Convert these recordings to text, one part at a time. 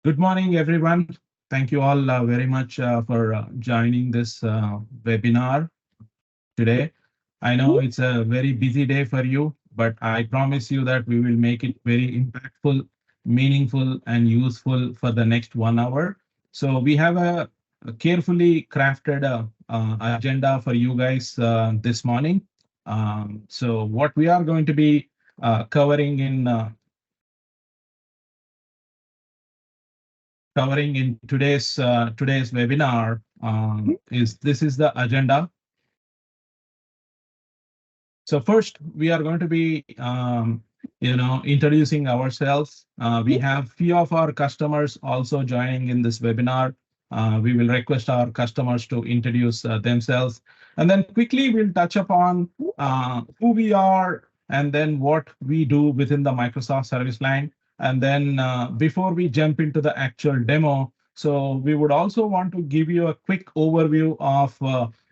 Good morning, everyone. Thank you all very much for joining this webinar today. I know it's a very busy day for you, but I promise you that we will make it very impactful, meaningful, and useful for the next 1 hour. So we have a carefully crafted agenda for you guys this morning. So what we are going to be covering in today's webinar is this is the agenda. So first, we are going to be, introducing ourselves. We have few of our customers also joining in this webinar. We will request our customers to introduce themselves, and then quickly we'll touch upon who we are and then what we do within the Microsoft service line. And then before we jump into the actual demo, so we would also want to give you a quick overview of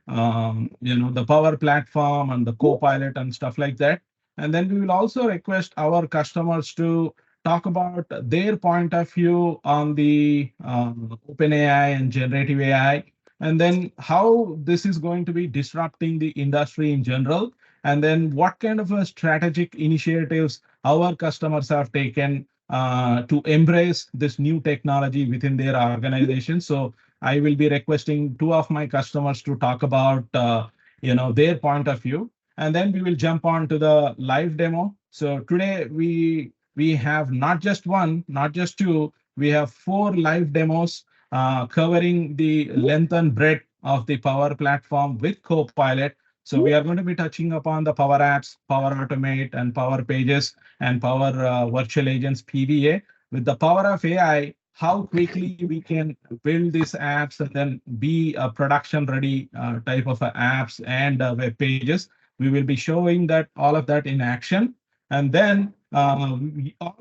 the Power Platform and the Copilot and stuff like that. And then we will also request our customers to talk about their point of view on the OpenAI and generative AI, and then how this is going to be disrupting the industry in general, and then what kind of a strategic initiatives our customers have taken to embrace this new technology within their organization. So I will be requesting two of my customers to talk about their point of view, and then we will jump on to the live demo. So today we have not just one, not just two, we have four live demos covering the length and breadth of the Power Platform with Copilot. So we are going to be touching upon the Power Apps, Power Automate, and Power Pages, and Power Virtual Agents PVA. With the power of AI, how quickly we can build these apps and then be a production ready type of apps and web pages. We will be showing that all of that in action. And then all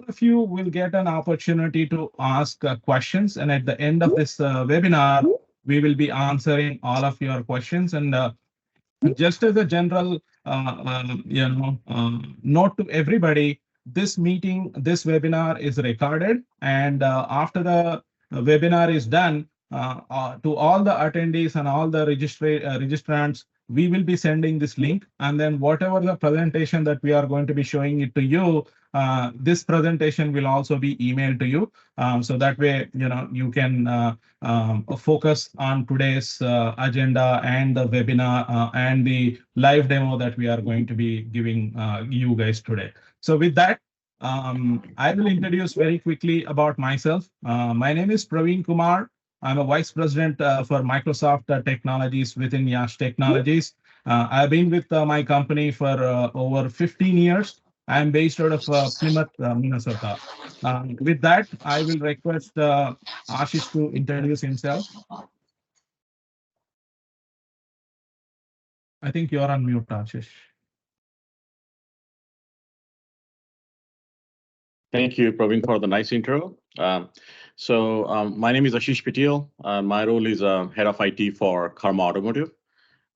of you will get an opportunity to ask questions. And at the end of this webinar, we will be answering all of your questions. And just as a general note to everybody, this webinar is recorded, and after the webinar is done, to all the attendees and all the registrants, we will be sending this link, and then whatever the presentation that we are going to be showing it to you, this presentation will also be emailed to you, so that way you can focus on today's agenda and the webinar and the live demo that we are going to be giving you guys today. So with that, I will introduce very quickly about myself. My name is Praveen Kumar. I'm a vice president for Microsoft Technologies within YASH Technologies. I've been with my company for over 15 years. I'm based out of Plymouth, Minnesota. With that, I will request Ashish to introduce himself. I think you're on mute, Ashish. Thank you, Praveen, for the nice intro. My name is Ashish Patel. My role is head of IT for Karma Automotive.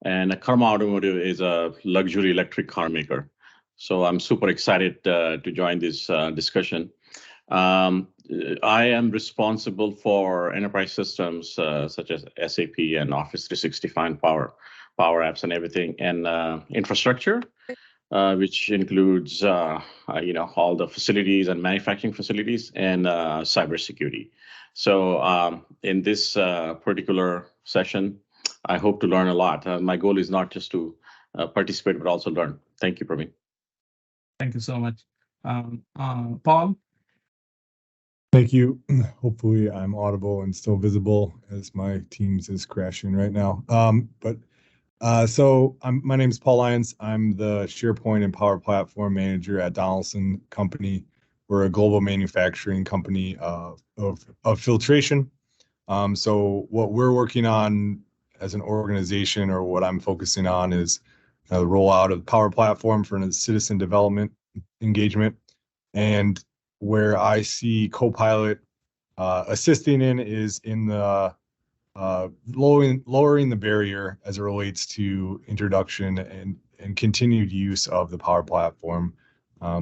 And Karma Automotive is a luxury electric car maker. So I'm super excited to join this discussion. I am responsible for enterprise systems such as SAP and Office 365 Power Apps and everything, and infrastructure, which includes all the facilities and manufacturing facilities and cybersecurity. So in this particular session, I hope to learn a lot. My goal is not just to participate, but also learn. Thank you, Praveen. Thank you so much. Paul? Thank you. Hopefully I'm audible and still visible as my Teams is crashing right now. My name is Paul Lyons. I'm the SharePoint and Power Platform Manager at Donaldson Company. We're a global manufacturing company of filtration. So what we're working on as an organization, or what I'm focusing on, is the rollout of the Power Platform for citizen development engagement. And where I see Copilot assisting in is in the lowering the barrier as it relates to introduction and continued use of the Power Platform.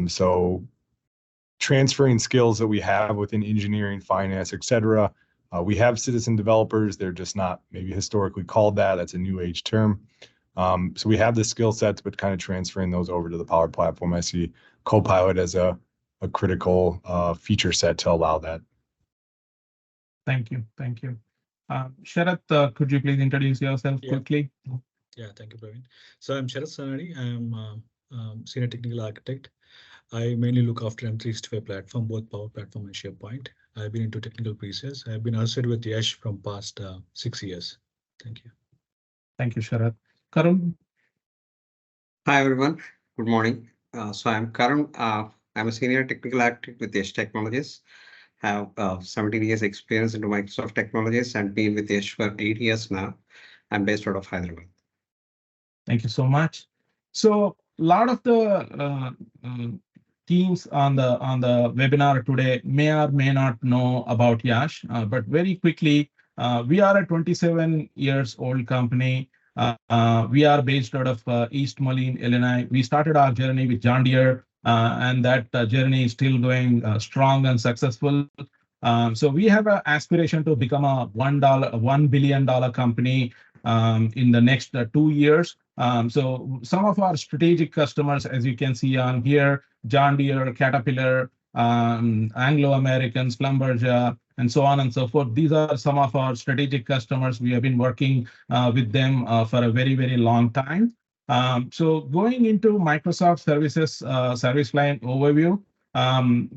So transferring skills that we have within engineering, finance, etc. We have citizen developers. They're just not maybe historically called that. That's a new age term. So we have the skill sets, but kind of transferring those over to the Power Platform. I see Copilot as a critical feature set to allow that. Thank you. Thank you. Sharath, could you please introduce yourself quickly? Yeah, thank you, Praveen. So I'm Sharath Sanani. I'm Senior Technical Architect. I mainly look after M365 platform, both Power Platform and SharePoint. I've been into technical pre-sales. I've been associated with YASH from past 6 years. Thank you. Thank you, Sharath. Karun? Hi, everyone. Good morning. So I'm Karun. I'm a senior technical architect with YASH Technologies. Have 17 years experience into Microsoft technologies and been with YASH for 8 years now. I'm based out of Hyderabad. Thank you so much. So a lot of the teams on the webinar today may or may not know about YASH, but very quickly, we are a 27 years old company. We are based out of East Moline, Illinois. We started our journey with John Deere, and that journey is still going strong and successful. So we have an aspiration to become a $1 billion company in the next 2 years. So some of our strategic customers, as you can see on here, John Deere, Caterpillar, Anglo American, Schlumberger, and so on and so forth. These are some of our strategic customers. We have been working with them for a very, very long time. So going into Microsoft Services service line overview,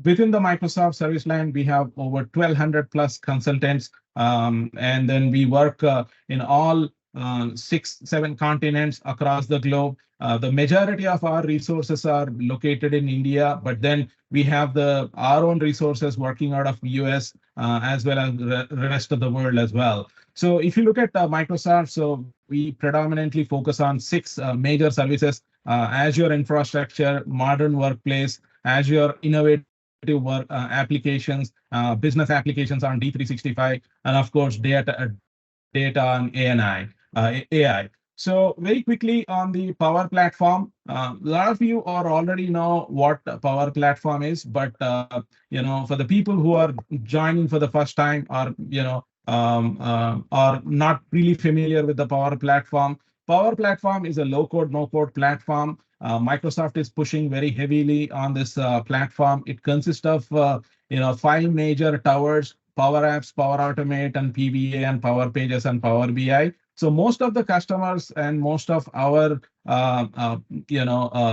within the Microsoft service line, we have over 1,200 plus consultants, and then we work in all 6-7 continents across the globe. The majority of our resources are located in India, but then we have our own resources working out of US as well as the rest of the world as well. So if you look at Microsoft, so we predominantly focus on 6 major services: Azure infrastructure, modern workplace, Azure innovative work applications, business applications on D365, and of course data and AI. So very quickly on the Power Platform, a lot of you already know what Power Platform is, but for the people who are joining for the first time, or are not really familiar with the Power Platform, Power Platform is a low-code, no-code platform. Microsoft is pushing very heavily on this platform. It consists of 5 major towers: Power Apps, Power Automate, and PBA, and Power Pages, and Power BI. So most of the customers and most of our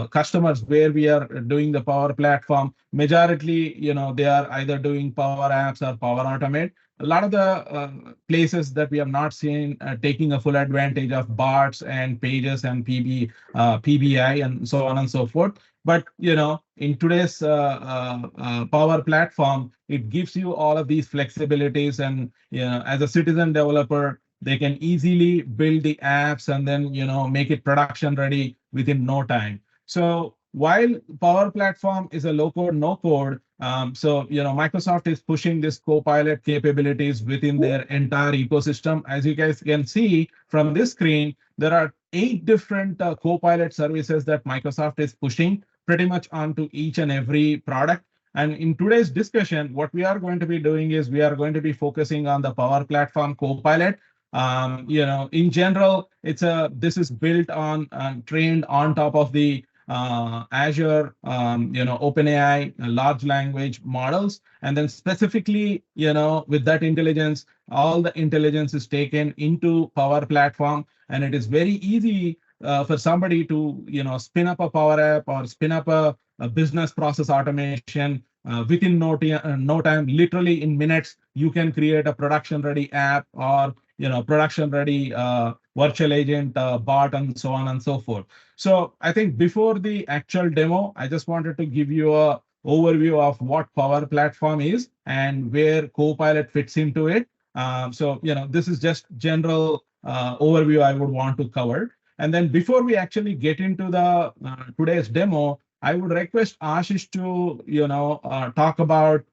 customers where we are doing the Power Platform, majority, they are either doing Power Apps or Power Automate. A lot of the places that we have not seen taking a full advantage of bots and pages and PBI and so on and so forth. But in today's Power Platform, it gives you all of these flexibilities, and as a citizen developer, they can easily build the apps and then make it production ready within no time. So while Power Platform is a low-code, no-code, Microsoft is pushing this Copilot capabilities within their entire ecosystem. As you guys can see from this screen, there are 8 different Copilot services that Microsoft is pushing pretty much onto each and every product. And in today's discussion, what we are going to be doing is we are going to be focusing on the Power Platform Copilot. In general, this is built on and trained on top of the Azure, OpenAI large language models, and then specifically, with that intelligence, all the intelligence is taken into Power Platform, and it is very easy for somebody to, spin up a Power App or spin up a business process automation within no time. Literally in minutes, you can create a production-ready app or production-ready virtual agent bot, and so on and so forth. So I think before the actual demo, I just wanted to give you a overview of what Power Platform is and where Copilot fits into it. This is just general overview I would want to cover. And then before we actually get into the today's demo, I would request Ashish to talk about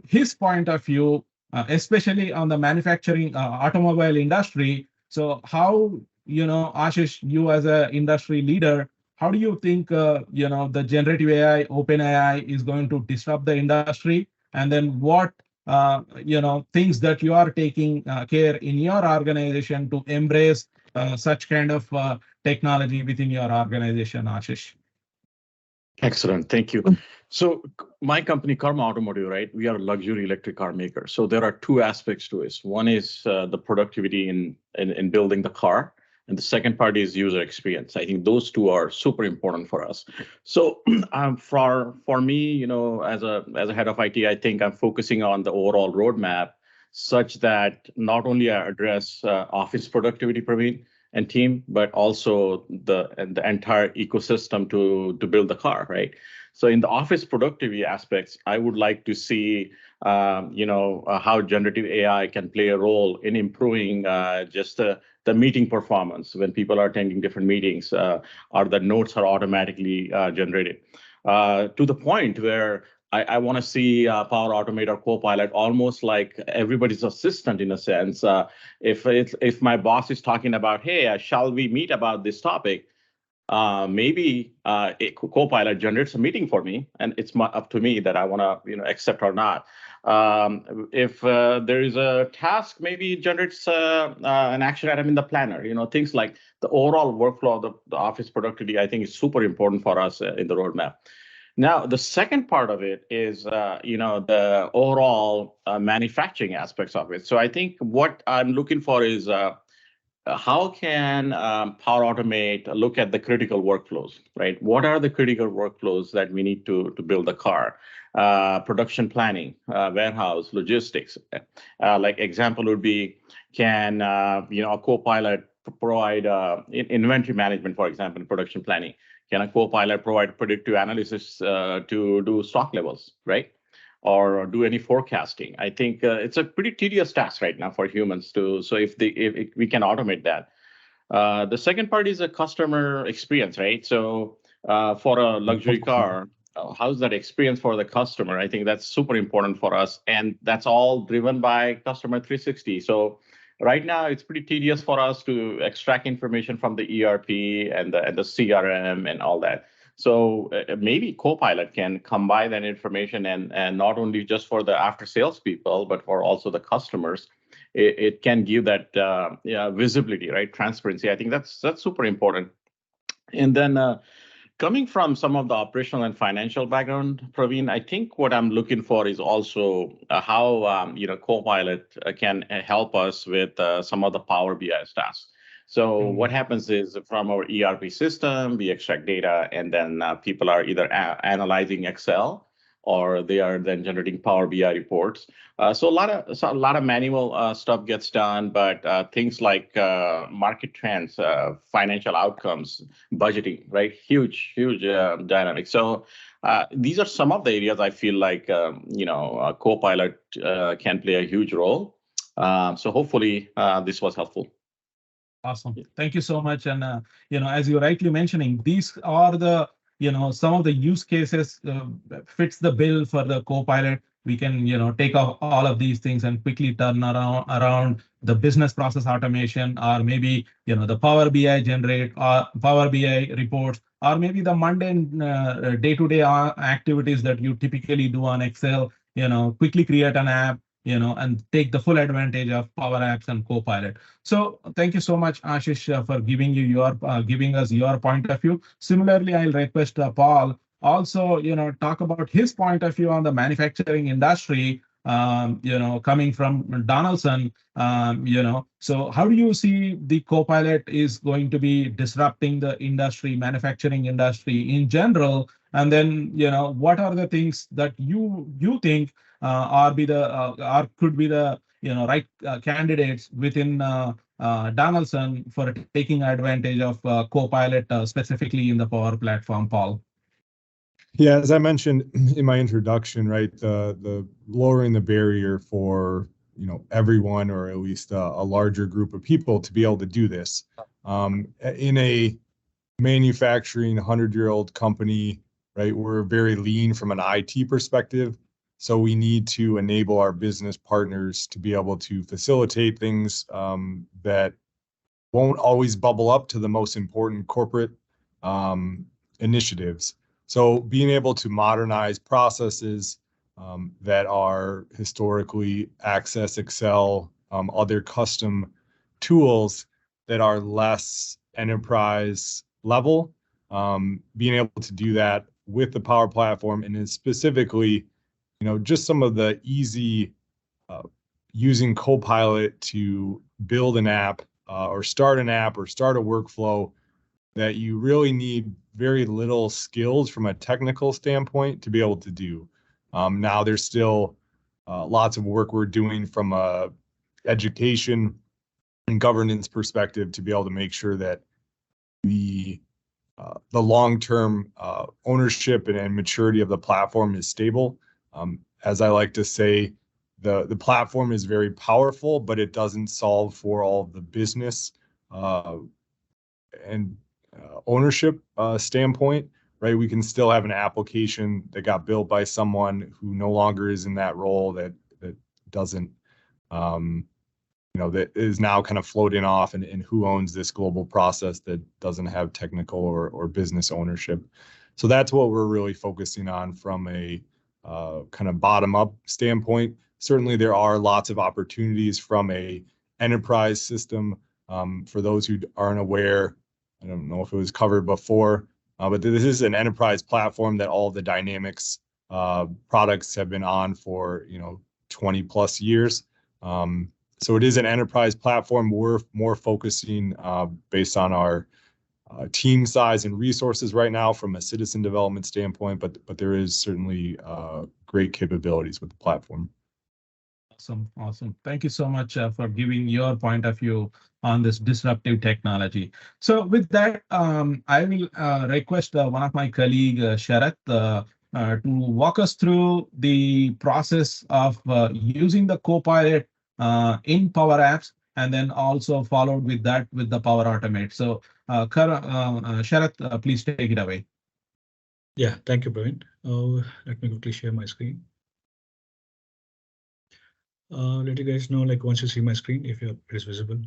his point of view, especially on the manufacturing automobile industry. So how, Ashish, you as an industry leader, how do you think the generative AI, open AI is going to disrupt the industry? And then what things that you are taking care in your organization to embrace such kind of technology within your organization, Ashish? Excellent. Thank you. So my company, Karma Automotive, right? We are a luxury electric car maker. So there are two aspects to it. One is the productivity in building the car, and the second part is user experience. I think those two are super important for us. So for me, as a head of IT, I think I'm focusing on the overall roadmap such that not only I address office productivity, Praveen, and team, but also the entire ecosystem to build the car, right? So in the office productivity aspects, I would like to see how generative AI can play a role in improving just the meeting performance when people are attending different meetings, or the notes are automatically generated. To the point where I want to see Power Automate or Copilot almost like everybody's assistant in a sense. If my boss is talking about, hey, shall we meet about this topic? Maybe a Copilot generates a meeting for me, and it's up to me that I want to accept or not. If there is a task, maybe it generates an action item in the planner. Things like the overall workflow of the office productivity, I think, is super important for us in the roadmap. Now, the second part of it is, the overall manufacturing aspects of it. So I think what I'm looking for is how can Power Automate look at the critical workflows, right? What are the critical workflows that we need to build the car? Production planning, warehouse, logistics. Like example would be, can a Copilot provide inventory management, for example, in production planning? Can a Copilot provide predictive analysis to do stock levels, right? Or do any forecasting? I think it's a pretty tedious task right now for humans to. So if we can automate that. The second part is a customer experience, right? So for a luxury car, how's that experience for the customer? I think that's super important for us, and that's all driven by Customer 360. So right now, it's pretty tedious for us to extract information from the ERP and the CRM and all that. So maybe Copilot can combine that information and not only just for the after sales people, but for also the customers. It can give that visibility, right? Transparency. I think that's super important. And then coming from some of the operational and financial background, Praveen, I think what I'm looking for is also how Copilot can help us with some of the Power BI tasks. So what happens is from our ERP system, we extract data, and then people are either analyzing Excel or they are then generating Power BI reports. So a lot of manual stuff gets done, but things like market trends, financial outcomes, budgeting, right? Huge dynamic. So these are some of the areas I feel like Copilot can play a huge role. So hopefully this was helpful. Awesome. Thank you so much. And as you're rightly mentioning, these are the some of the use cases fits the bill for the Copilot. We can take off all of these things and quickly turn around the business process automation, or maybe the Power BI generate or Power BI reports, or maybe the mundane day-to-day activities that you typically do on Excel. Quickly create an app, and take the full advantage of Power Apps and Copilot. So thank you so much, Ashish, for giving us your point of view. Similarly, I'll request Paul also, talk about his point of view on the manufacturing industry. Coming from Donaldson, so how do you see the Copilot is going to be disrupting the industry, manufacturing industry in general? And then, what are the things that you think or could be the right candidates within Donaldson for taking advantage of Copilot specifically in the Power Platform, Paul? Yeah, as I mentioned in my introduction, right, the lowering the barrier for everyone, or at least a larger group of people, to be able to do this in a manufacturing 100-year-old company, right? We're very lean from an IT perspective, so we need to enable our business partners to be able to facilitate things that won't always bubble up to the most important corporate initiatives. So being able to modernize processes that are historically Access, Excel, other custom tools that are less enterprise level, being able to do that with the Power Platform, and then specifically, just some of the easy using Copilot to build an app or start an app or start a workflow that you really need very little skills from a technical standpoint to be able to do. Now there's still lots of work we're doing from a education and governance perspective to be able to make sure that the long-term ownership and maturity of the platform is stable. As I like to say, the platform is very powerful, but it doesn't solve for all of the business and ownership standpoint, right? We can still have an application that got built by someone who no longer is in that role, that doesn't, that is now kind of floating off, and who owns this global process that doesn't have technical or business ownership. So that's what we're really focusing on from a kind of bottom-up standpoint. Certainly, there are lots of opportunities from a enterprise system. For those who aren't aware, I don't know if it was covered before, but this is an enterprise platform that all the Dynamics products have been on for 20 plus years. So it is an enterprise platform. We're more focusing based on our team size and resources right now from a citizen development standpoint, but there is certainly great capabilities with the platform. Awesome. Thank you so much for giving your point of view on this disruptive technology. So with that, I will request one of my colleague, Sharath, to walk us through the process of using the Copilot in Power Apps, and then also followed with that with the Power Automate. So Sharath, please take it away. Yeah, thank you, Praveen. Let me quickly share my screen. Let you guys know, like, once you see my screen, if it is visible.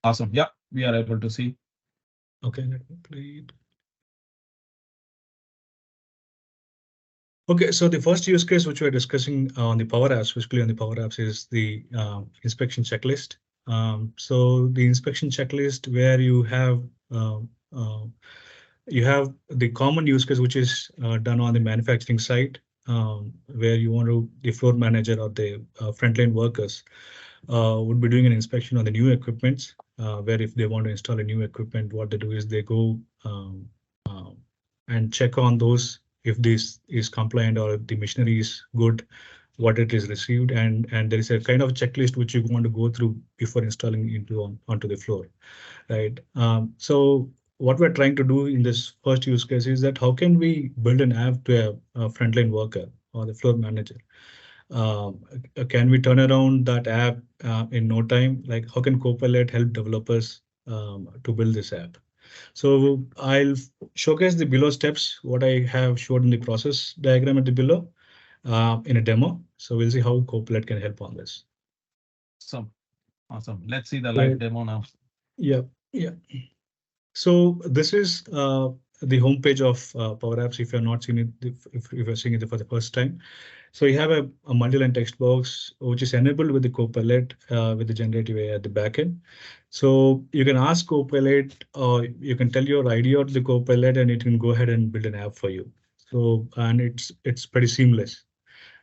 Awesome. Yeah, we are able to see. Okay, let me play it. Okay, so the first use case which we're discussing on the Power Apps, specifically on the Power Apps, is the inspection checklist. So the inspection checklist, where you have the common use case, which is done on the manufacturing side, where you want to, the floor manager or the frontline workers would be doing an inspection on the new equipments, where if they want to install a new equipment, what they do is they go and check on those, if this is compliant or the machinery is good, what it is received, and there is a kind of checklist which you want to go through before installing onto the floor, right? So what we're trying to do in this first use case is that how can we build an app to a frontline worker or the floor manager? Can we turn around that app in no time? Like, how can Copilot help developers to build this app? So I'll showcase the below steps, what I have showed in the process diagram at the below in a demo. So we'll see how Copilot can help on this. Awesome. Let's see the live demo now. Yeah. So this is the homepage of Power Apps. If you're not seeing it, if you're seeing it for the first time. So you have a multi-line text box, which is enabled with the Copilot with the generative AI at the backend. So you can ask Copilot, or you can tell your idea to the Copilot, and it can go ahead and build an app for you. So, and it's pretty seamless,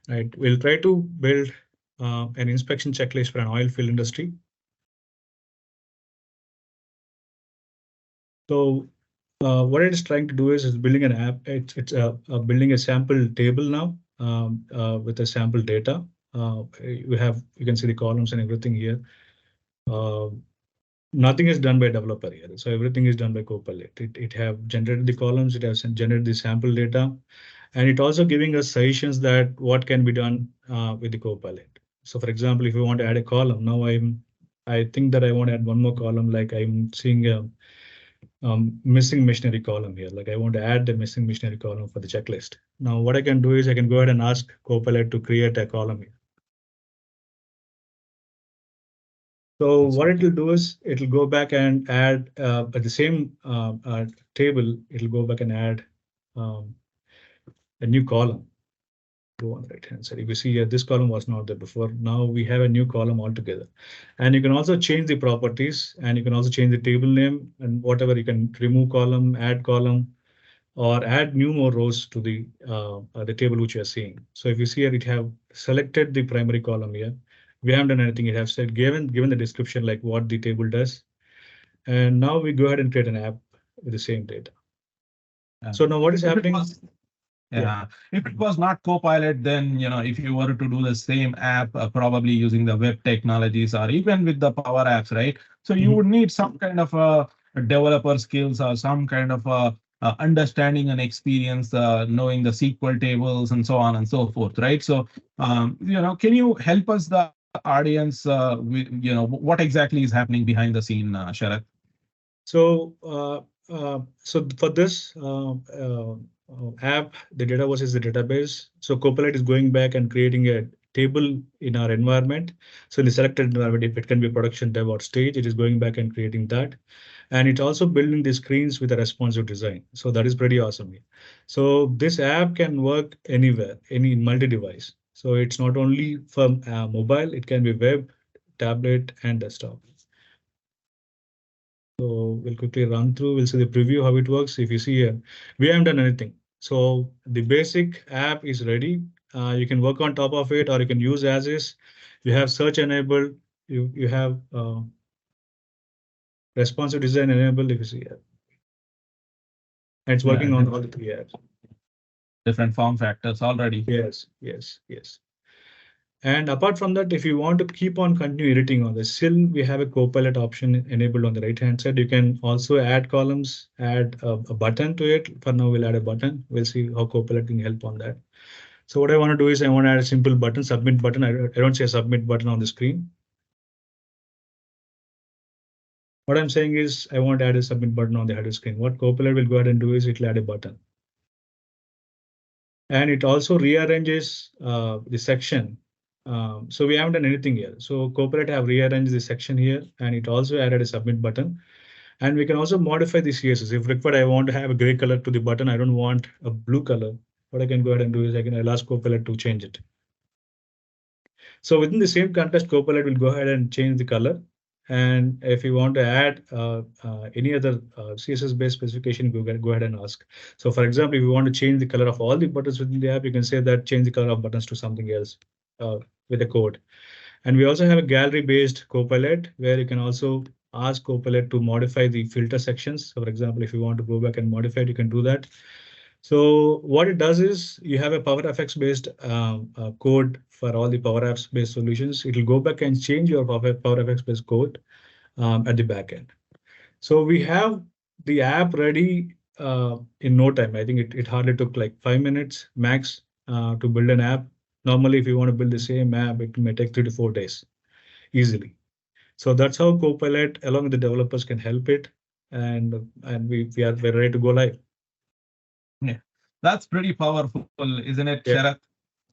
right? We'll try to build an inspection checklist for an oil field industry. So what it is trying to do is building an app. It's building a sample table now with the sample data. You can see the columns and everything here. Nothing is done by developer here. So everything is done by Copilot. It have generated the columns, it has generated the sample data, and it also giving us suggestions that what can be done with the Copilot. So for example, if we want to add a column, now I think that I want to add one more column, like I'm seeing a missing machinery column here. Like I want to add the missing machinery column for the checklist. Now what I can do is I can go ahead and ask Copilot to create a column here. So what it will do is it will go back and add at the same table, it will go back and add um, a new column. Go on the right hand side. If you see here, this column was not there before. Now we have a new column altogether. And you can also change the properties, and you can also change the table name and whatever. You can remove column, add column, or add new more rows to the table which you are seeing. So if you see here, it have selected the primary column here. We haven't done anything. It have said given the description like what the table does. And now we go ahead and create an app with the same data. So now what is happening? Yeah, if it was not Copilot, then if you were to do the same app, probably using the web technologies or even with the Power Apps, right? So you would need some kind of a developer skills or some kind of understanding and experience, knowing the SQL tables and so on and so forth, right? So can you help us, the audience, with what exactly is happening behind the scene, Sharath? So for this app, the data was is the database. So Copilot is going back and creating a table in our environment. So in the selected environment, if it can be production, dev, or stage, it is going back and creating that. And it's also building the screens with a responsive design. So that is pretty awesome. So this app can work anywhere, any multi-device. So it's not only for mobile, it can be web, tablet, and desktop. So we'll quickly run through. We'll see the preview, how it works. If you see here, we haven't done anything. So the basic app is ready. You can work on top of it, or you can use as is. You have search enabled. You have responsive design enabled. If you see here, and it's working on all the three apps. Different form factors already. Yes, yes, yes. And apart from that, if you want to keep on continue editing on this, still we have a Copilot option enabled on the right hand side. You can also add columns, add a button to it. For now, we'll add a button. We'll see how Copilot can help on that. So what I want to do is I want to add a simple button, submit button. I don't see a submit button on the screen. What I'm saying is I want to add a submit button on the header screen. What Copilot will go ahead and do is it'll add a button. And it also rearranges the section. So we haven't done anything here. So Copilot have rearranged the section here, and it also added a submit button. And we can also modify the CSS. If required, I want to have a gray color to the button. I don't want a blue color. What I can go ahead and do is I'll ask Copilot to change it. So within the same context, Copilot will go ahead and change the color. And if you want to add any other CSS-based specification, go ahead and ask. So for example, if you want to change the color of all the buttons within the app, you can say that change the color of buttons to something else with a code. And we also have a gallery-based Copilot where you can also ask Copilot to modify the filter sections. So for example, if you want to go back and modify it, you can do that. So what it does is you have a PowerFX based code for all the Power Apps based solutions. It will go back and change your PowerFX based code at the back end. So we have the app ready in no time. I think it hardly took like 5 minutes max to build an app. Normally, if you want to build the same app, it may take 3 to 4 days easily. So that's how Copilot along with the developers can help it. And we're ready to go live. Yeah, that's pretty powerful, isn't it, Sharath?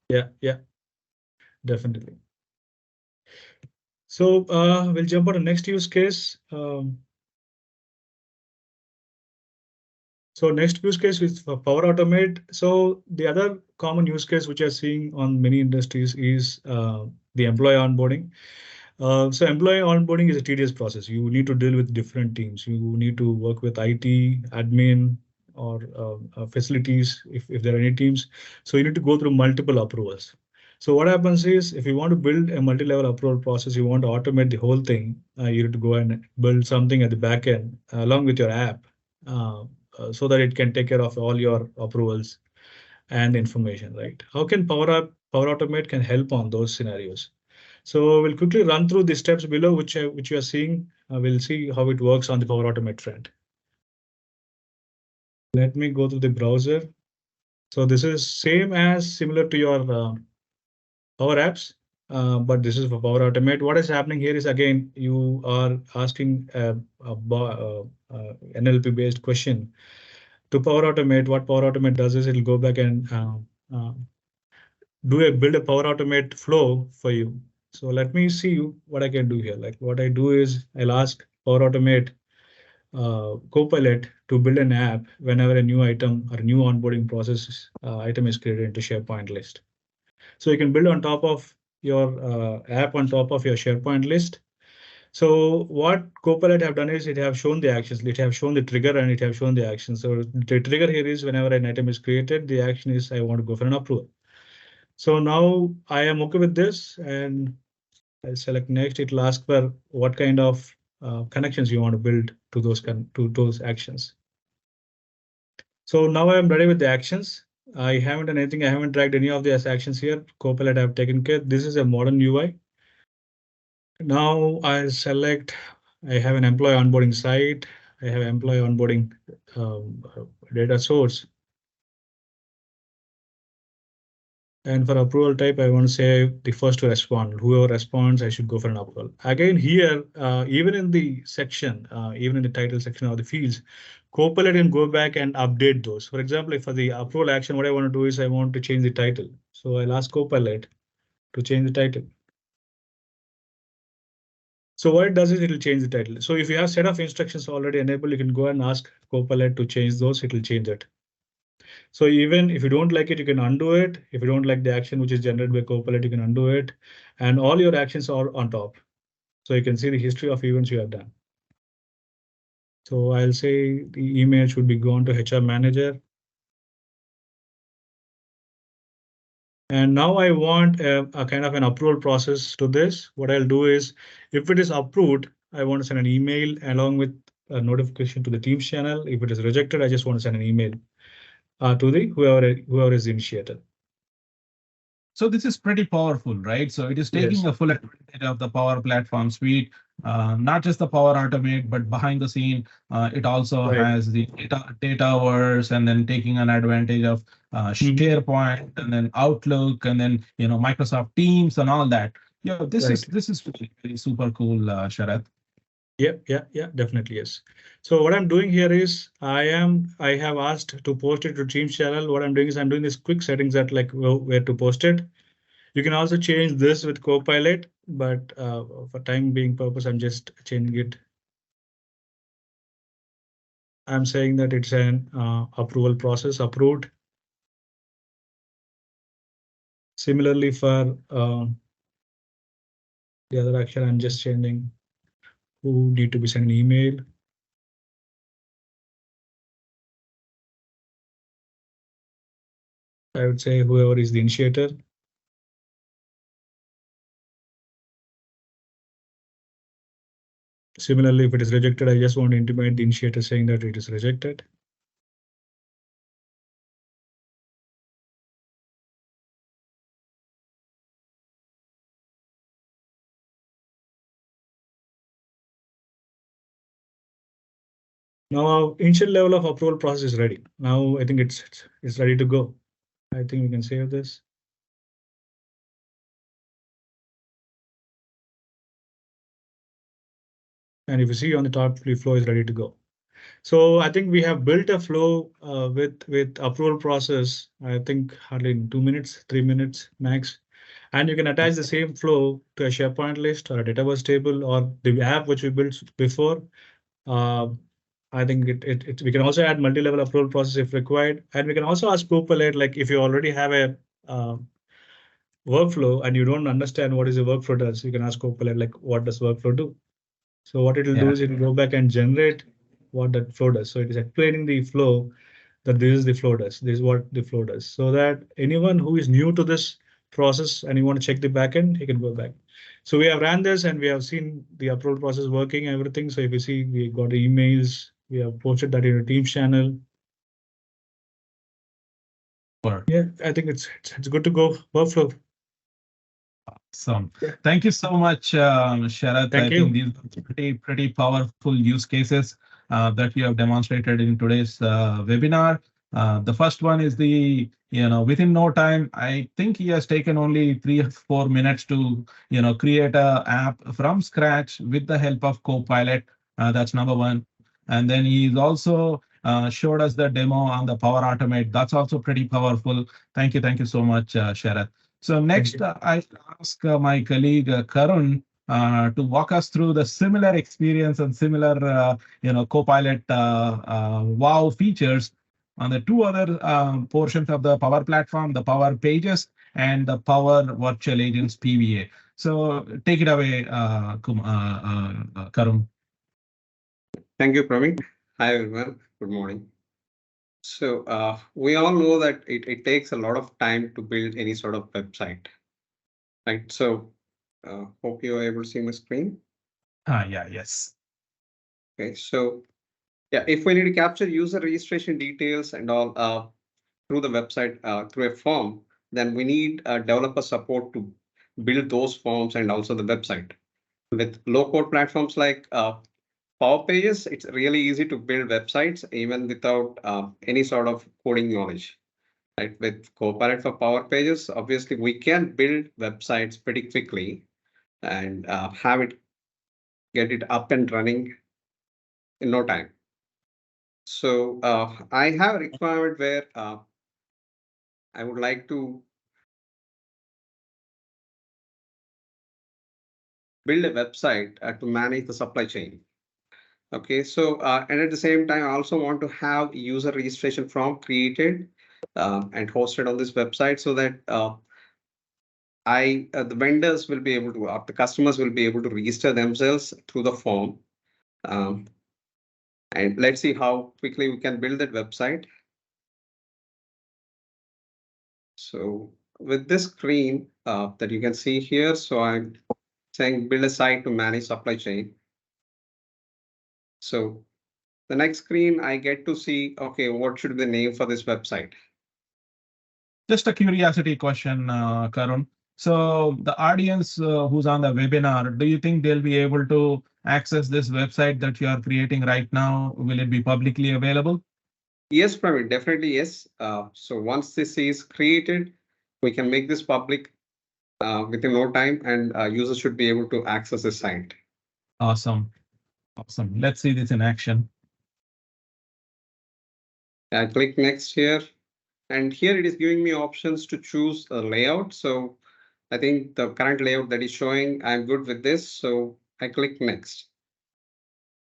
Yeah, definitely. So we'll jump on the next use case. So next use case is for Power Automate. So the other common use case which I'm seeing on many industries is the employee onboarding. So employee onboarding is a tedious process. You need to deal with different teams. You need to work with IT, admin, or facilities if there are any teams. So you need to go through multiple approvals. So what happens is if you want to build a multi-level approval process, you want to automate the whole thing, you need to go and build something at the back end along with your app so that it can take care of all your approvals and information, right? How can Power Automate can help on those scenarios? So we'll quickly run through the steps below, which you are seeing. We'll see how it works on the Power Automate front. Let me go to the browser. So this is similar to your Power Apps, but this is for Power Automate. What is happening here is again you are asking a NLP-based question to Power Automate. What Power Automate does is it'll go back and build a Power Automate flow for you. So let me see what I can do here. Like what I do is I'll ask Power Automate Copilot to build an app whenever a new item or new onboarding process item is created into SharePoint list. So you can build on top of your app on top of your SharePoint list. So what Copilot have done is it have shown the actions, it have shown the trigger and it have shown the action. So the trigger here is whenever an item is created, the action is I want to go for an approval. So now I am okay with this and I'll select next. It'll ask for what kind of connections you want to build to those actions. So now I'm ready with the actions. I haven't done anything. I haven't dragged any of these actions here. Copilot I've taken care. This is a modern UI. Now I select, I have an employee onboarding site. I have employee onboarding um, data source. And for approval type, I want to say the first to respond. Whoever responds, I should go for an approval. Again, here, even in the section, even in the title section of the fields, Copilot can go back and update those. For example, if for the approval action, what I want to do is I want to change the title. So I'll ask Copilot to change the title. So what it does is it will change the title. So if you have set of instructions already enabled, you can go and ask Copilot to change those. It will change it. So even if you don't like it, you can undo it. If you don't like the action which is generated by Copilot, you can undo it. And all your actions are on top. So you can see the history of events you have done. So I'll say the email should be gone to HR manager. And now I want a kind of an approval process to this. What I'll do is if it is approved, I want to send an email along with a notification to the Teams channel. If it is rejected, I just want to send an email to the whoever is the initiator. So this is pretty powerful, right? So it is taking Yes. a full advantage of the Power Platform suite, not just the Power Automate, but behind the scene, it also Right. has the Dataverse, and then taking an advantage of SharePoint, and then Outlook, and then Microsoft Teams and all that. Yeah, this Right. is really super cool, Sharath. Yeah, definitely, yes. So what I'm doing here is I have asked to post it to Teams channel. What I'm doing is I'm doing this quick settings that like where to post it. You can also change this with Copilot, but for time being purpose, I'm just changing it. I'm saying that it's an approval process approved. Similarly for the other action, I'm just changing who need to be sent an email. I would say whoever is the initiator. Similarly, if it is rejected, I just want to intimate the initiator saying that it is rejected. Now our initial level of approval process is ready. Now I think it's ready to go. I think we can save this. And if you see on the top, the flow is ready to go. So I think we have built a flow with approval process. I think hardly in 2 minutes, 3 minutes max. And you can attach the same flow to a SharePoint list or a database table or the app which we built before. I think we can also add multi-level approval process if required. And we can also ask Copilot, like if you already have a workflow and you don't understand what is a workflow does, you can ask Copilot, like what does workflow do? So what it will do is it will go back and generate what that flow does. So it is explaining the flow that this is the flow does. This is what the flow does. So that anyone who is new to this process and you want to check the backend, he can go back. So we have ran this and we have seen the approval process working and everything. So if you see, we got the emails, we have posted that in a Teams channel. Yeah, I think it's good to go. Workflow. Awesome. Thank you so much, Sharath. I think these are pretty powerful use cases that you have demonstrated in today's webinar. The first one is within no time, I think he has taken only 3 or 4 minutes to, create a app from scratch with the help of Copilot. That's number one. And then he's also showed us the demo on the Power Automate. That's also pretty powerful. Thank you so much, Sharath. So next, I ask my colleague Karun to walk us through the similar experience and similar, Copilot wow features on the two other portions of the Power Platform, the Power Pages and the Power Virtual Agents PVA. So take it away, Karun. Thank you, Praveen. Hi, everyone. Good morning. So we all know that it takes a lot of time to build any sort of website, right? So hope you are able to see my screen. Yeah, yes. Okay, so yeah, if we need to capture user registration details and all through the website, through a form, then we need developer support to build those forms and also the website. With low-code platforms like Power Pages, it's really easy to build websites even without any sort of coding knowledge. Right? With Copilot for Power Pages, obviously we can build websites pretty quickly and get it up and running in no time. So I have a requirement where I would like to build a website to manage the supply chain. Okay, so and at the same time, I also want to have user registration form created and hosted on this website so that the vendors will be able to, the customers will be able to register themselves through the form. Um, and let's see how quickly we can build that website. So with this screen that you can see here, so I'm saying build a site to manage supply chain. So the next screen, I get to see, okay, what should be the name for this website? Just a curiosity question, Karun. So the audience who's on the webinar, do you think they'll be able to access this website that you are creating right now? Will it be publicly available? Yes, Praveen, definitely yes. So once this is created, we can make this public within no time, and users should be able to access the site. Awesome. Awesome. Let's see this in action. I click next here, and here it is giving me options to choose a layout. So I think the current layout that is showing, I'm good with this. So I click next.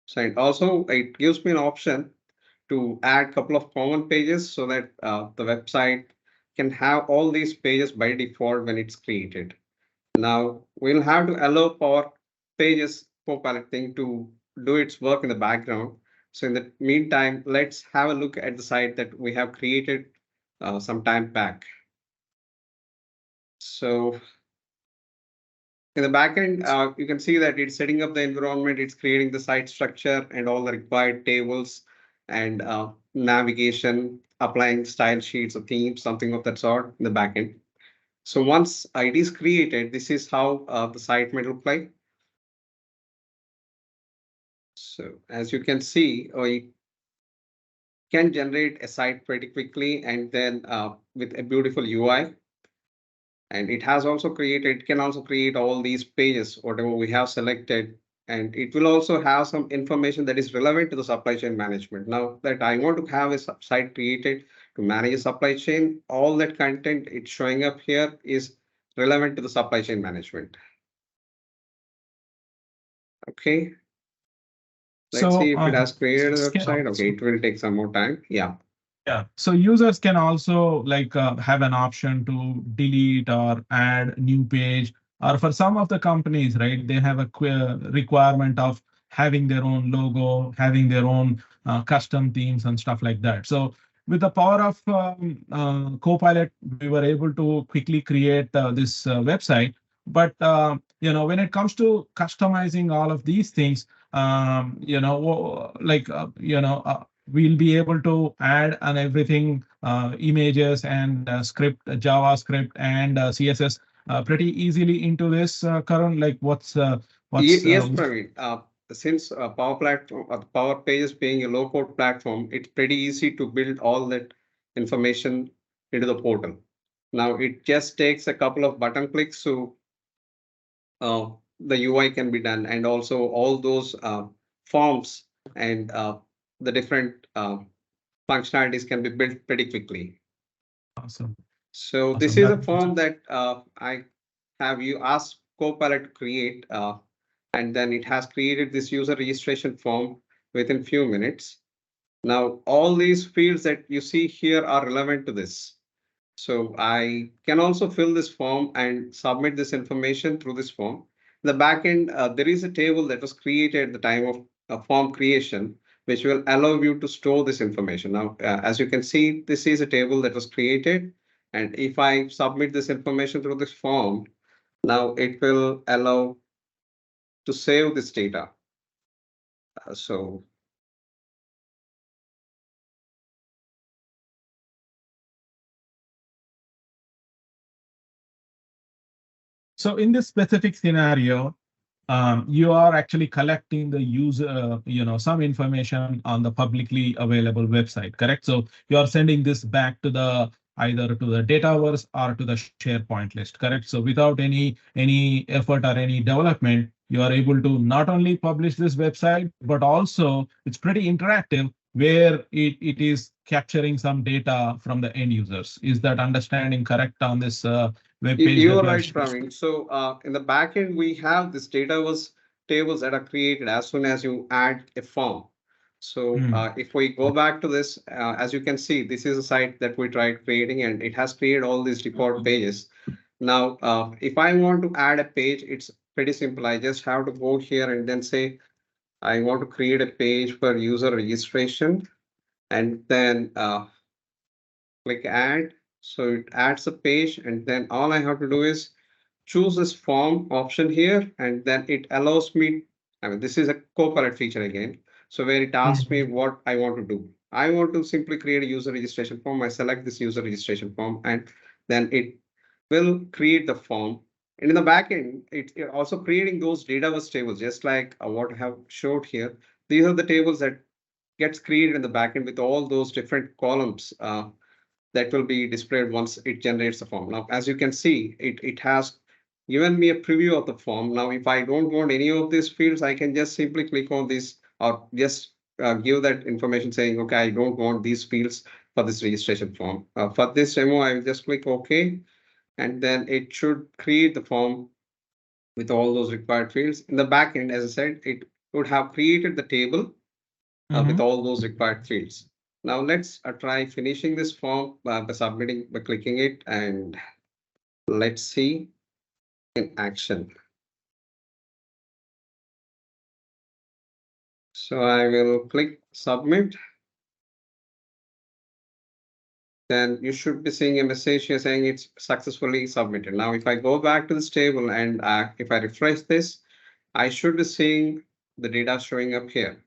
So and also it gives me an option to add a couple of common pages so that the website can have all these pages by default when it's created. Now we'll have to allow Power Pages Copilot thing to do its work in the background. So in the meantime, let's have a look at the site that we have created some time back. So in the backend, you can see that it's setting up the environment, it's creating the site structure and all the required tables and navigation, applying style sheets or themes, something of that sort in the backend. So once it is created, this is how the site might look like. So as you can see, we can generate a site pretty quickly and then with a beautiful UI. And it has also created, it can also create all these pages, whatever we have selected. And it will also have some information that is relevant to the supply chain management. Now that I want to have a site created to manage a supply chain, all that content it's showing up here is relevant to the supply chain management. Okay. Let's see if it has created a website. Okay, it will take some more time. Yeah. Yeah, so users can also like have an option to delete or add new page, or for some of the companies, right, they have a requirement of having their own logo, having their own custom themes and stuff like that. So with the power of Copilot, we were able to quickly create this website. But when it comes to customizing all of these things, we'll be able to add and everything, images and script, JavaScript and CSS pretty easily into this, Karan. Like Yes, Praveen. Since Power Platform, Power Pages being a low-code platform, it's pretty easy to build all that information into the portal. Now it just takes a couple of button clicks, so the UI can be done, and also all those forms and the different functionalities can be built pretty quickly. Awesome. So this Awesome. is a form that I have you asked Copilot to create, and then it has created this user registration form within few minutes. Now, all these fields that you see here are relevant to this. So I can also fill this form and submit this information through this form. In the backend, there is a table that was created at the time of form creation, which will allow you to store this information. Now, as you can see, this is a table that was created. And if I submit this information through this form, now it will allow to save this data. So So in this specific scenario, you are actually collecting the user, some information on the publicly available website, correct? So you are sending this back to the either to the Dataverse or to the SharePoint list, correct? So without any effort or any development, you are able to not only publish this website, but also it's pretty interactive where it is capturing some data from the end users. Is that understanding correct on this web page You that are you have right, shared? Praveen. So in the backend, we have this data was tables that are created as soon as you add a form. So Hmm. if we go back to this, as you can see, this is a site that we tried creating and it has created all these report pages. Now, if I want to add a page, it's pretty simple. I just have to go here and then say, I want to create a page for user registration and then click add. So it adds a page and then all I have to do is choose this form option here, and then it allows me, I mean, this is a Copilot feature again. So where it asks me what I want to do. I want to simply create a user registration form. I select this user registration form, and then it will create the form. And in the backend, it also creating those database tables, just like what I have showed here. These are the tables that gets created in the backend with all those different columns that will be displayed once it generates the form. Now, as you can see, it has given me a preview of the form. Now, if I don't want any of these fields, I can just simply click on this or just give that information saying, okay, I don't want these fields for this registration form. For this demo, I will just click OK, and then it should create the form with all those required fields. In the back end, as I said, it would have created the table with Mhm. all those required fields. Now let's try finishing this form by submitting, by clicking it, and let's see in action. So I will click submit. Then you should be seeing a message here saying it's successfully submitted. Now, if I go back to this table and if I refresh this, I should be seeing the data showing up here.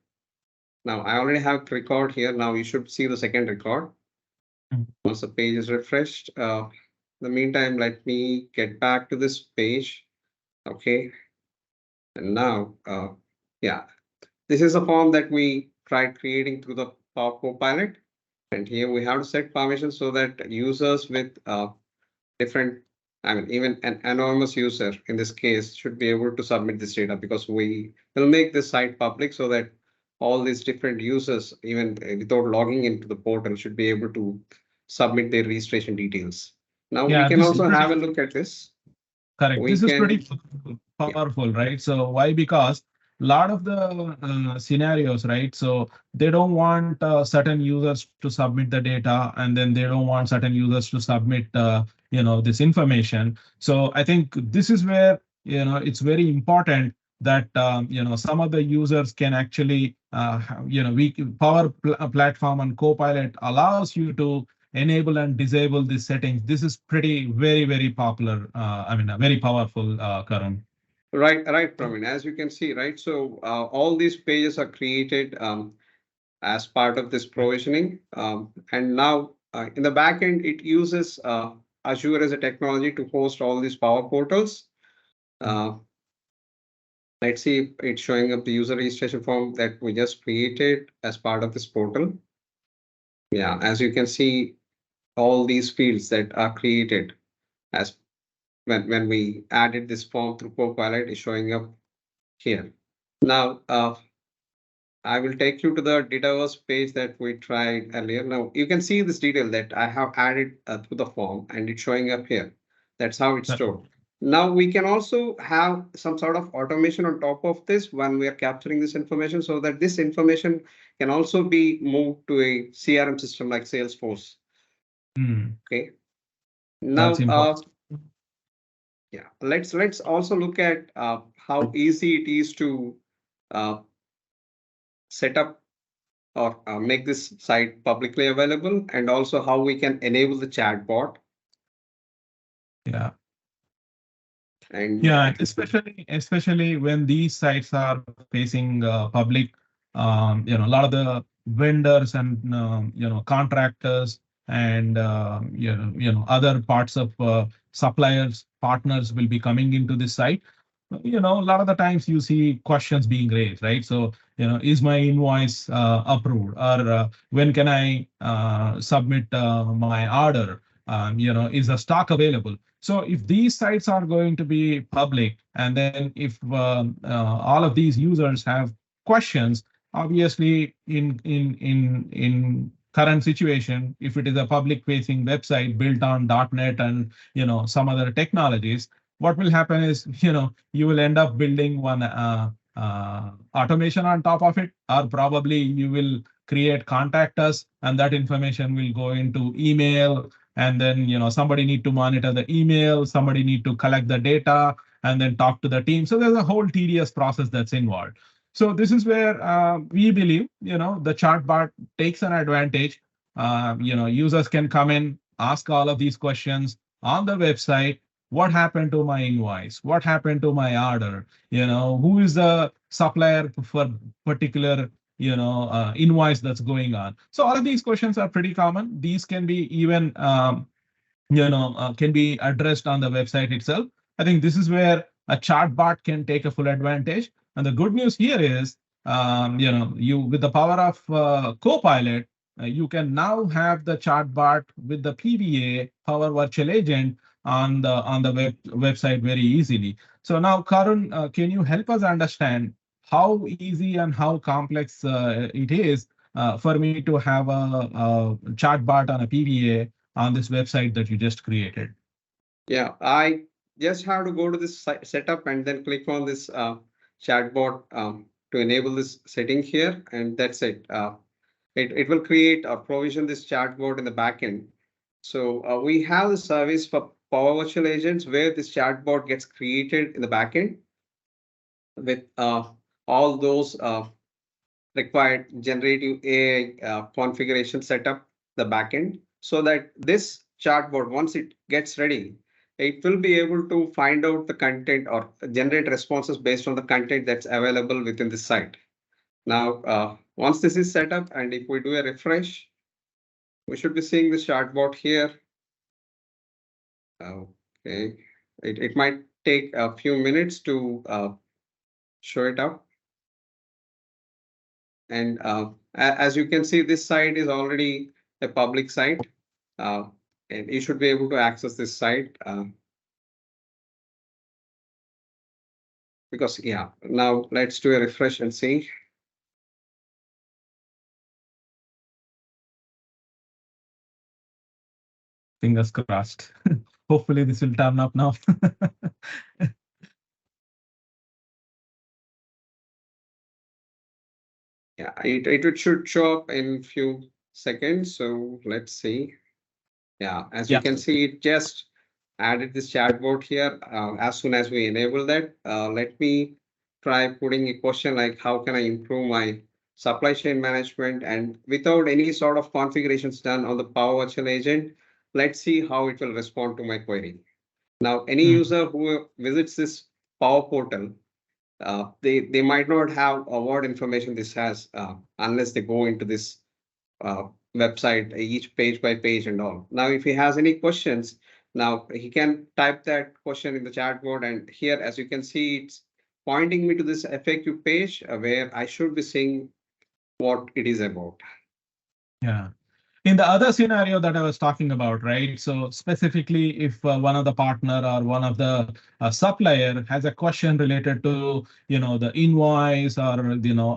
Now, I already have a record here. Now you should see the second record. Mhm. Once the page is refreshed, in the meantime, let me get back to this page. Okay. And now, yeah, this is a form that we tried creating through the Power Copilot. And here we have to set permissions so that users with different, I mean, even an anonymous user in this case should be able to submit this data, because we will make this site public so that all these different users, even without logging into the portal, should be able to submit their registration details. Now we Yeah, can this is also have a pretty look at this. correct. We This is can, pretty yeah, powerful, right? So why? Because a lot of the scenarios, right? So they don't want certain users to submit the data, and then they don't want certain users to submit, this information. So I think this is where it's very important that some of the users can actually we Platform and Copilot allows you to enable and disable these settings. This is pretty very popular. Very powerful, Karan. right, Praveen. As you can see, right? So all these pages are created as part of this provisioning. And now in the backend, it uses Azure as a technology to host all these Power Portals. Uh, let's see if it's showing up the user registration form that we just created as part of this portal. Yeah, as you can see, all these fields that are created as when we added this form through Copilot is showing up here. Now, I will take you to the details page that we tried earlier. Now you can see this detail that I have added to the form and it's showing up here. That's how it's stored. Now we can also have some sort of automation on top of this when we are capturing this information so that this information can also be moved to a CRM system like Salesforce. Okay. Now, yeah, let's also look at how easy it is to set up or make this site publicly available, and also how we can enable the chatbot. Yeah. And yeah, especially when these sites are facing public, a lot of the vendors and contractors and other parts of suppliers partners will be coming into this site. A lot of the times you see questions being raised, right? So is my invoice approved, or when can I submit my order? Is the stock available? So if these sites are going to be public, and then if all of these users have questions, obviously in current situation, if it is a public facing website built on .NET and some other technologies, what will happen is you will end up building one automation on top of it, or probably you will create contact us, and that information will go into email, and then somebody need to monitor the email, somebody need to collect the data, and then talk to the team. So there's a whole tedious process that's involved. So this is where we believe the chatbot takes an advantage. Users can come in, ask all of these questions on the website. What happened to my invoice? What happened to my order? Who is the supplier for particular invoice that's going on? So all of these questions are pretty common. These can be even can be addressed on the website itself. I think this is where a chatbot can take a full advantage. And the good news here is, you with the power of Copilot, you can now have the chatbot with the PVA Power Virtual Agent on the website very easily. So now, Karun, can you help us understand how easy and how complex it is for me to have a chatbot on a PVA on this website that you just created? Yeah, I just have to go to this setup and then click on this chatbot to enable this setting here, and that's it. It will create or provision this chatbot in the backend. So we have the service for Power Virtual Agents where this chatbot gets created in the backend with all those required generative AI configuration setup the backend, so that this chatbot, once it gets ready, it will be able to find out the content or generate responses based on the content that's available within the site. Now, once this is set up, and if we do a refresh, we should be seeing this chatbot here. Okay, it might take a few minutes to show it up. And as you can see, this site is already a public site, and you should be able to access this site. Because, yeah, now let's do a refresh and see. Fingers crossed. Hopefully this will turn up now. Yeah, it should show up in few seconds. So let's see. Yeah, as you can see, it just added this chatbot here. As soon as we enable that, let me try putting a question like, how can I improve my supply chain management? And without any sort of configurations done on the Power Virtual Agent, let's see how it will respond to my query. Now, any user who visits this Power Portal, they might not have what information this has unless they go into this website, each page by page and all. Now, if he has any questions, now he can type that question in the chatbot, and here, as you can see, it's pointing me to this FAQ page where I should be seeing what it is about. Yeah. in the other scenario that I was talking about, right? So specifically, if one of the partner or one of the supplier has a question related to, the invoice or,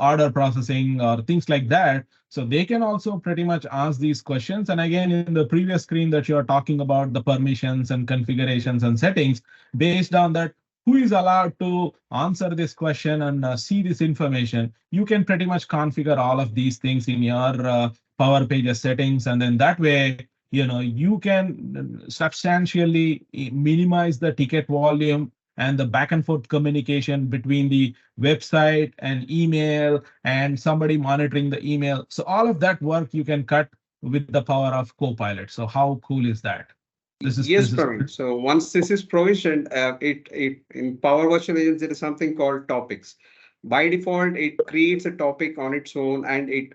order processing or things like that, so they can also pretty much ask these questions. And again, in the previous screen that you're talking about, the permissions and configurations and settings, based on that, who is allowed to answer this question and see this information, you can pretty much configure all of these things in your Power Pages settings, and then that way, you can substantially minimize the ticket volume and the back and forth communication between the website and email and somebody monitoring the email. So all of that work you can cut with the power of Copilot. So how cool is that? Yes, This is Praveen. So once this is provisioned, it in Power Virtual Agents, there is something called topics. By default, it creates a topic on its own, and it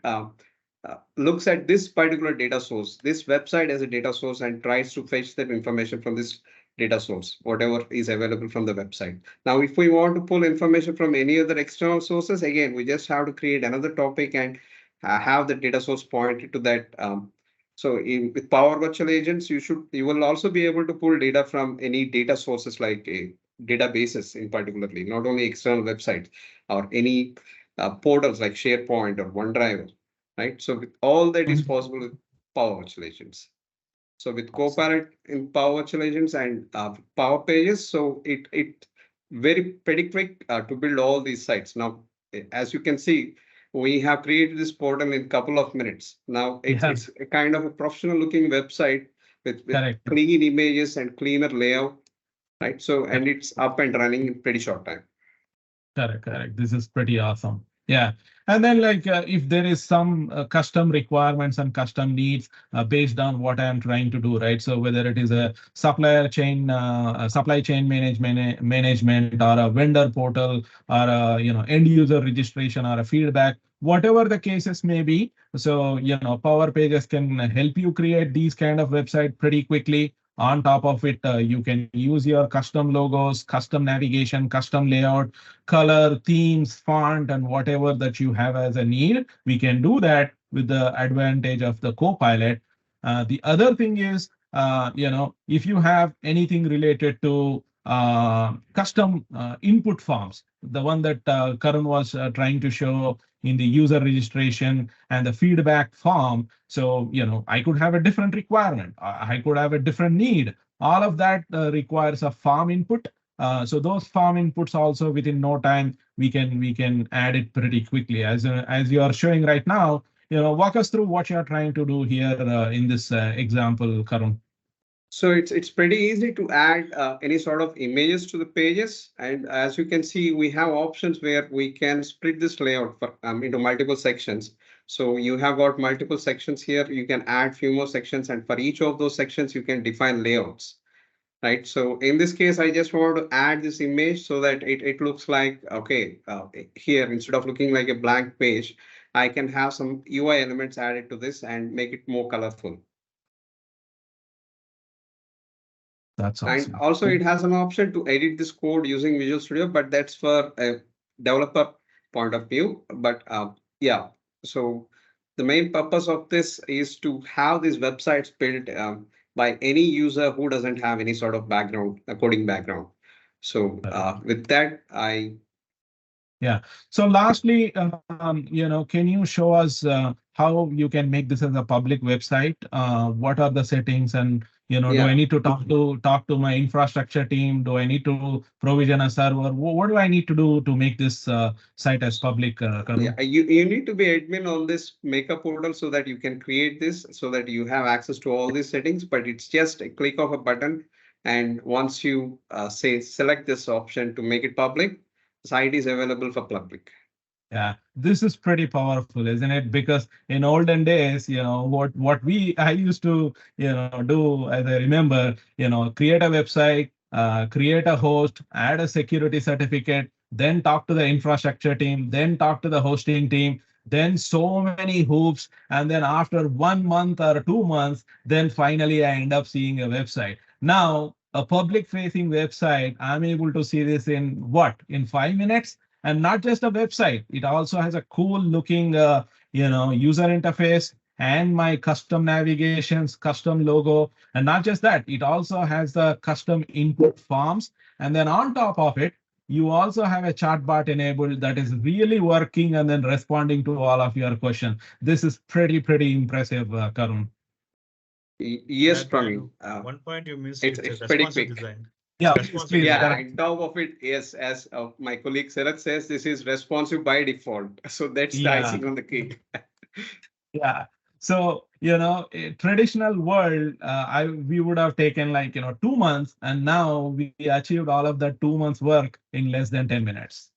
looks at this particular data source, this website as a data source, and tries to fetch that information from this data source, whatever is available from the website. Now, if we want to pull information from any other external sources, again, we just have to create another topic and have the data source pointed to that. So with Power Virtual Agents, you will also be able to pull data from any data sources like databases in particularly, not only external websites or any portals like SharePoint or OneDrive, right? So with all that is possible with Power Virtual Agents. So with Copilot in Power Virtual Agents and Power Pages, so it very pretty quick to build all these sites. Now, as you can see, we have created this portal in a couple of minutes. Now it's a kind of a professional looking website with clean images and cleaner layout, right? So, and it's up and running in pretty short time. Correct. This is pretty awesome. Yeah. And then like if there is some custom requirements and custom needs based on what I'm trying to do, right? So whether it is a supply chain management or a vendor portal or a, end user registration or a feedback, whatever the cases may be. So, Power Pages can help you create these kind of website pretty quickly. On top of it, you can use your custom logos, custom navigation, custom layout, color, themes, font, and whatever that you have as a need. We can do that with the advantage of the Copilot. The other thing is, if you have anything related to custom input forms, the one that Karan was trying to show in the user registration and the feedback form. So, I could have a different requirement. I could have a different need. All of that requires a form input. So those farm inputs also within no time we can add it pretty quickly as you are showing right now. Walk us through what you are trying to do here in this example, Karun. So it's pretty easy to add any sort of images to the pages, and as you can see, we have options where we can split this layout for, into multiple sections. So you have got multiple sections here. You can add few more sections, and for each of those sections, you can define layouts. Right. So in this case, I just want to add this image so that it looks like, okay, here, instead of looking like a blank page, I can have some UI elements added to this and make it more colorful. That's awesome. And also it has an option to edit this code using Visual Studio, but that's for a developer point of view. But yeah, so the main purpose of this is to have these websites built by any user who doesn't have any sort of background, coding background. So with that, Yeah. So lastly, can you show us how you can make this as a public website? What are the settings, and do I need to talk to my infrastructure team? Do I need to provision a server? What do I need to do to make this site as public? Yeah, you need to be admin on this Maker portal so that you can create this, so that you have access to all these settings. But it's just a click of a button, and once you select this option to make it public, site is available for public. Yeah, this is pretty powerful, isn't it? Because in olden days, what I used to, do, as I remember, create a website, create a host, add a security certificate, then talk to the infrastructure team, then talk to the hosting team, then so many hoops, and then after 1 month or 2 months, then finally I end up seeing a website. Now, a public-facing website, I'm able to see this in what? In 5 minutes? And not just a website, it also has a cool looking user interface. and my custom navigations, custom logo. And not just that, it also has the custom input forms. And then on top of it, you also have a chatbot enabled that is really working and then responding to all of your questions. This is pretty impressive, Karun. Yes, But Praveen. one point you missed, It's it's a it's pretty responsive quick. design. Yeah, It's please, responsive please. Yeah, design. Correct. on top of it, yes, as my colleague Sarath says, this is responsive by default. So that's the Yeah. icing on the cake. Yeah. So, a traditional world, we would have taken like, 2 months, and now we achieved all of that 2 months work in less than 10 minutes.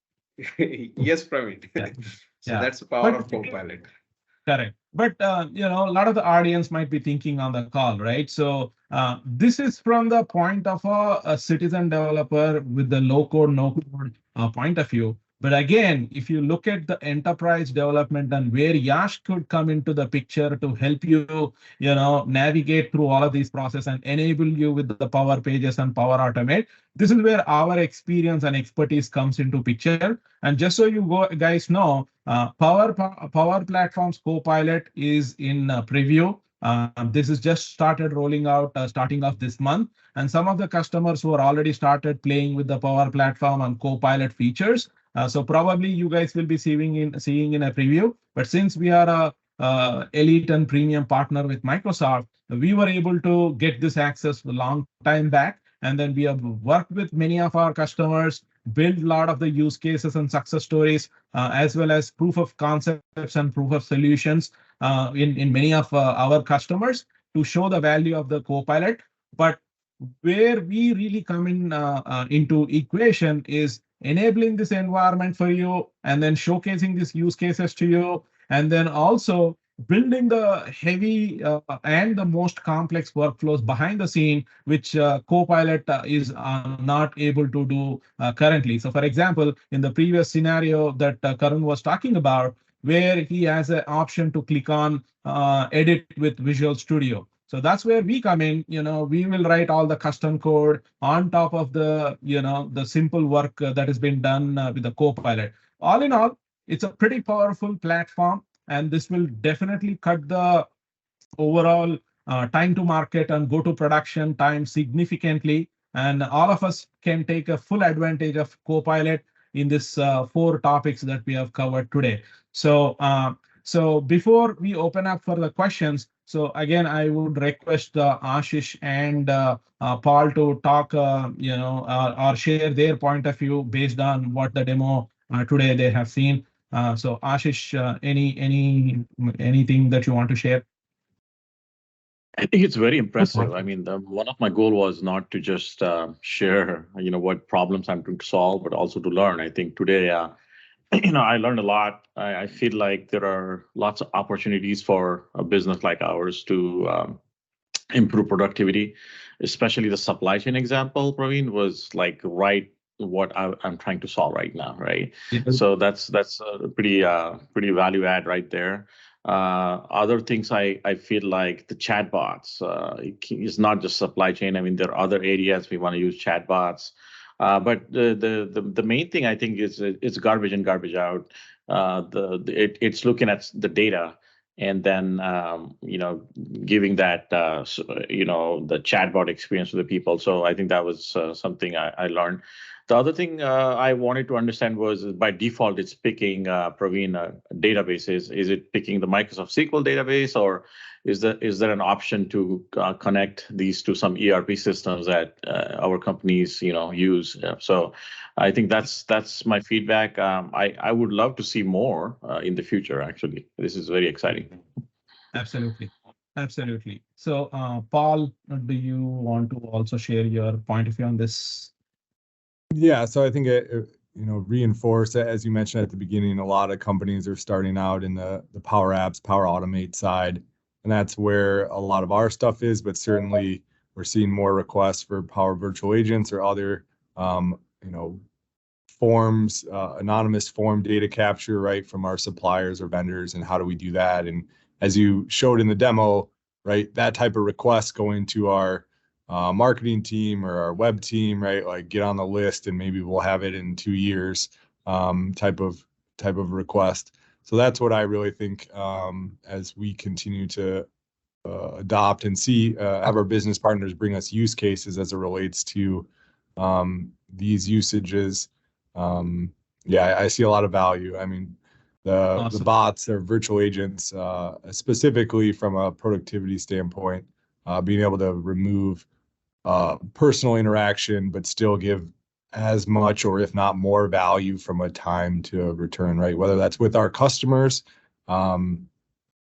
Yes, Praveen. Yeah. So Yeah. that's the power But of Copilot. correct. But a lot of the audience might be thinking on the call, right? So this is from the point of a citizen developer with the low code, no code point of view. But again, if you look at the enterprise development and where Yash could come into the picture to help you, navigate through all of these processes and enable you with the Power Pages and Power Automate, this is where our experience and expertise comes into picture. And just so you guys know, Power Platform's Copilot is in preview. This is just started rolling out starting of this month. And some of the customers who are already started playing with the Power Platform and Copilot features. So probably you guys will be seeing in a preview. But since we are a elite and premium partner with Microsoft, we were able to get this access a long time back. And then we have worked with many of our customers, build a lot of the use cases and success stories, as well as proof of concepts and proof of solutions in many of our customers to show the value of the Copilot. But where we really come into equation is enabling this environment for you and then showcasing these use cases to you, and then also building the heavy and the most complex workflows behind the scene, which Copilot is not able to do currently. So for example, in the previous scenario that Karun was talking about, where he has an option to click on edit with Visual Studio. So that's where we come in. We will write all the custom code on top of the simple work that has been done with the Copilot. All in all, it's a pretty powerful platform, and this will definitely cut the overall time to market and go to production time significantly. And all of us can take a full advantage of Copilot in this 4 topics that we have covered today. So before we open up for the questions, so again, I would request Ashish and Paul to talk, or share their point of view based on what the demo today they have seen. So Ashish, anything that you want to share? I think it's very impressive. I mean, one of my goal was not to just share, what problems I'm trying to solve, but also to learn. I think today, I learned a lot. I feel like there are lots of opportunities for a business like ours to improve productivity, especially the supply chain example, Praveen, was like right what I'm trying to solve right now, right? So that's a pretty value add right there. Other things I feel like the chatbots is not just supply chain. I mean, there are other areas we want to use chatbots. But the main thing I think is it's garbage in, garbage out. It's looking at the data and then giving that the chatbot experience to the people. So I think that was something I learned. The other thing I wanted to understand was by default it's picking Praveen databases. Is it picking the Microsoft SQL database, or is there an option to connect these to some ERP systems that our companies use? So I think that's my feedback. I would love to see more in the future. Actually, this is very exciting. Absolutely. Absolutely. So, Paul, do you want to also share your point of view on this? Yeah, so I think reinforce, as you mentioned at the beginning, a lot of companies are starting out in the Power Apps, Power Automate side, and that's where a lot of our stuff is. But certainly, we're seeing more requests for Power Virtual Agents or other, forms, anonymous form data capture, right, from our suppliers or vendors, and how do we do that? And as you showed in the demo, right, that type of request going to our marketing team or our web team, right? Like get on the list and maybe we'll have it in 2 years, type of request. So that's what I really think as we continue to adopt and see have our business partners bring us use cases as it relates to these usages. Yeah, I see a lot of value. I mean, the bots or virtual agents, specifically from a productivity standpoint, being able to remove personal interaction, but still give as much or if not more value from a time to return, right? Whether that's with our customers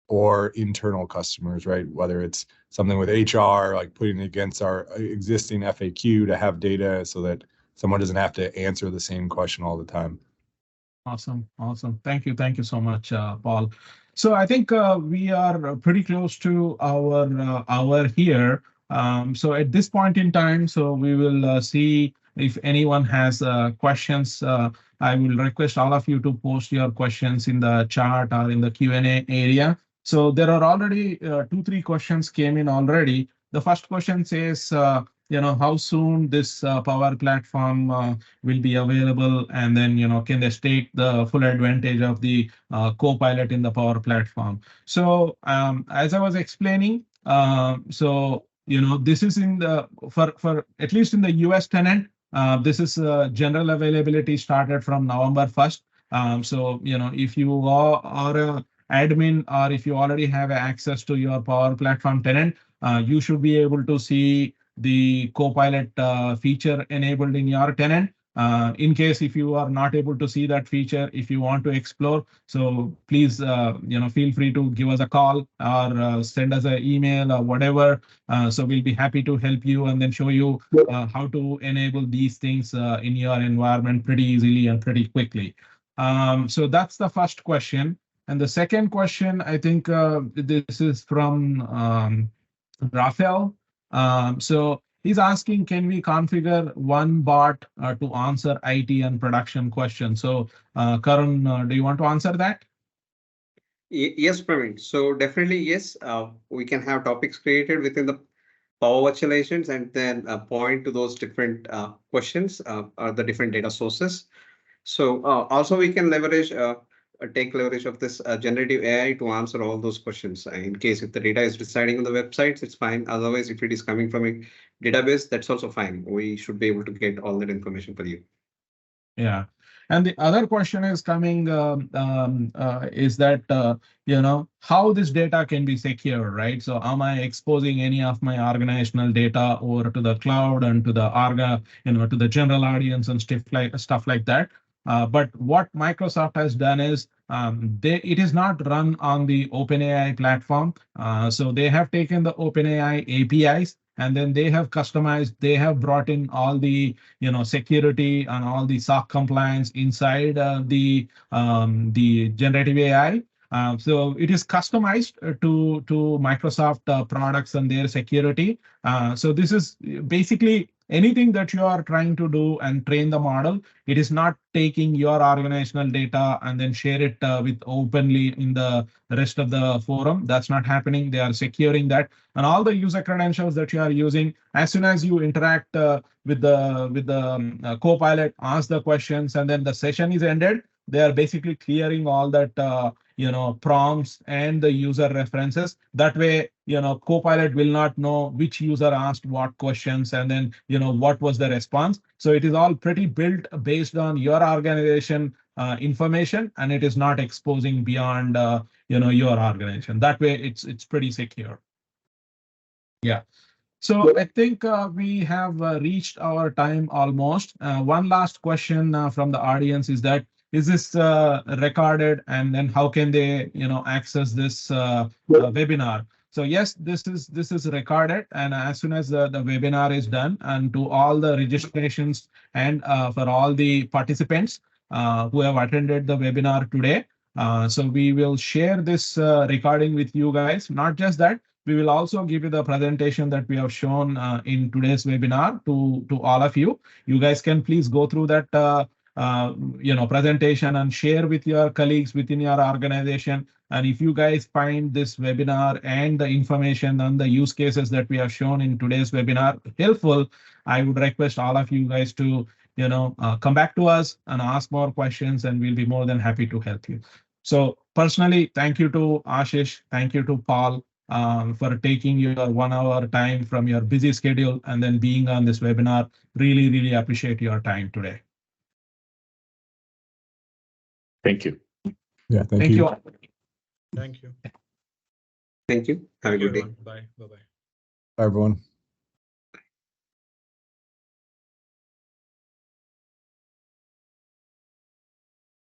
or internal customers, right? Whether it's something with HR, like putting it against our existing FAQ to have data so that someone doesn't have to answer the same question all the time. Awesome. Thank you so much, Paul. So I think we are pretty close to our hour here. So at this point in time, so we will see if anyone has questions. I will request all of you to post your questions in the chat or in the Q&A area. So there are already 2-3 questions came in already. The first question says, how soon this Power Platform will be available, and then can they take the full advantage of the Copilot in the Power Platform? So as I was explaining, this is in the for at least in the US tenant. This is general availability started from November 1st. So if you are a admin or if you already have access to your Power Platform tenant, you should be able to see the Copilot feature enabled in your tenant. In case if you are not able to see that feature, if you want to explore, so please feel free to give us a call or send us an email or whatever. So we'll be happy to help you and then show you how to enable these things in your environment pretty easily and pretty quickly. So that's the first question. And the second question, I think this is from Rafael. So he's asking, can we configure one bot to answer IT and production questions? So Karun, do you want to answer that? Yes, Praveen. So definitely, yes, we can have topics created within the Power Virtualizations and then point to those different questions or the different data sources. So also we can take leverage of this generative AI to answer all those questions. In case if the data is residing on the websites, it's fine. Otherwise, if it is coming from a database, that's also fine. We should be able to get all that information for you. Yeah. And the other question is coming is that, how this data can be secure, right? So am I exposing any of my organizational data over to the cloud and to the to the general audience and stuff like that? But what Microsoft has done is it is not run on the OpenAI platform. So they have taken the OpenAI APIs and then they have customized, they have brought in all the security and all the SOC compliance inside the generative AI. So it is customized to Microsoft products and their security. So this is basically anything that you are trying to do and train the model. It is not taking your organizational data and then share it with openly in the rest of the forum. That's not happening. They are securing that, and all the user credentials that you are using. As soon as you interact with the Copilot, ask the questions, and then the session is ended, they are basically clearing all that prompts and the user references. That way, Copilot will not know which user asked what questions and then what was the response. So it is all pretty built based on your organization information, and it is not exposing beyond your organization. That way, it's pretty secure. Yeah. So I think we have reached our time almost. One last question from the audience is that, is this recorded, and then how can they access this webinar? So yes, this is recorded, and as soon as the webinar is done, and to all the registrations and for all the participants who have attended the webinar today, so we will share this recording with you guys. Not just that, we will also give you the presentation that we have shown in today's webinar to all of you. You guys can please go through that presentation and share with your colleagues within your organization. And if you guys find this webinar and the information and the use cases that we have shown in today's webinar helpful, I would request all of you guys to come back to us and ask more questions, and we'll be more than happy to help you. So personally, thank you to Ashish, thank you to Paul for taking your 1 hour time from your busy schedule and then being on this webinar. Really, really appreciate your time today. Thank you. Yeah, Thank you. Thank you. Thank you. Have a good day. Everyone. Bye. Bye-bye. Bye, everyone.